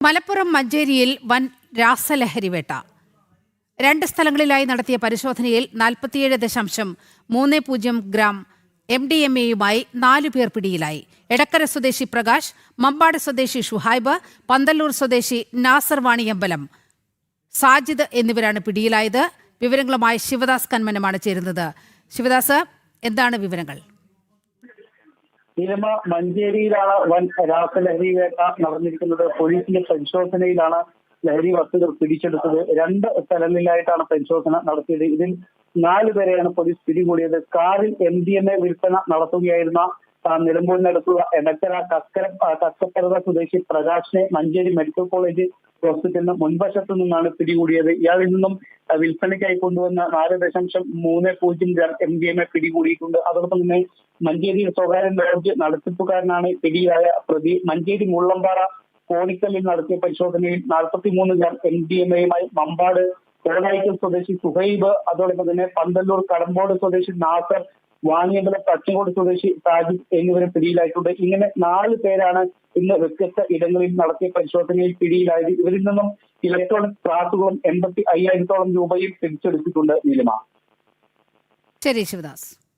മലപ്പുറം മഞ്ചേരിയിൽ വൻ രാസലഹരി വേട്ട. 2 സ്ഥലങ്ങളിലായി നടത്തിയ പരിശോധനയിൽ 47.30 ഗ്രാം MDMA-യുമായി 4 പേർ പിടിയിലായി. എടക്കര സ്വദേശി പ്രകാശ്, മമ്പാട് സ്വദേശി ഷുഹൈബ്, പന്തല്ലൂർ സ്വദേശി നാസർ വാണിയമ്പലം, സാജിദ് എന്നിവരാണ് പിടിയിലായത്. വിവരങ്ങളുമായി ശിവദാസ് കന്മനമാണ് ചേരുന്നത്. ശിവദാസ്, എന്താണ് വിവരങ്ങൾ? മഞ്ചേരിയിലാണ് വൻ രാസലഹരി വേട്ട നടന്നിരിക്കുന്നത്. പോലീസിന്റെ പരിശോധനയിലാണ് ലഹരി വസ്തുക്കൾ പിടിച്ചെടുത്തത്. 2 സ്ഥലങ്ങളിലായിട്ടാണ് പരിശോധന നടത്തിയത്. ഇതിൽ 4 പേരെയാണ് പോലീസ് പിടികൂടിയത്. കാറിൽ MDMA വിൽപ്പന നടത്തുകയായിരുന്ന നിലമ്പൂരിനടുത്തുള്ള എടക്കര കക്കപ്പറവ സ്വദേശി പ്രകാശിനെ മഞ്ചേരി മെഡിക്കൽ കോളേജ് ഹോസ്പിറ്റലിന് മുൻവശത്തു നിന്നാണ് പിടികൂടിയത്. ഇയാളിൽ നിന്നും വിൽപ്പനയ്ക്കായി കൊണ്ടുവന്ന 4.30 ഗ്രാം MDMA പിടികൂടിയിട്ടുണ്ട്. അതോടൊപ്പം തന്നെ മഞ്ചേരി സ്വകാര്യ ലോഡ്ജ് നടത്തിപ്പുകാരനാണ് പിടിയിലായ പ്രതി. മഞ്ചേരി മുള്ളമ്പാറ കോണിക്കല്ലിൽ നടത്തിയ പരിശോധനയിൽ 43 ഗ്രാം MDMA-യുമായി മമ്പാട് കോടായിക്കൽ സ്വദേശി സുഹൈബ്, അതോടൊപ്പം തന്നെ പന്തല്ലൂർ കടമ്പോട് സ്വദേശി നാസർ, വാണിയമ്പലം തച്ചങ്കോട് സ്വദേശി സാജിദ് എന്നിവരും പിടിയിലായിട്ടുണ്ട്. ഇങ്ങനെ 4 പേരാണ് ഇന്ന് വ്യത്യസ്ത ഇടങ്ങളിൽ നടത്തിയ പരിശോധനയിൽ പിടിയിലായത്. ഇവരിൽ നിന്നും ഇലക്ട്രോണിക് ത്രാസുകളും 85,000-ഓളം രൂപയും പിടിച്ചെടുത്തിട്ടുണ്ട്. നീലിമ. ശരി ശിവദാസ്.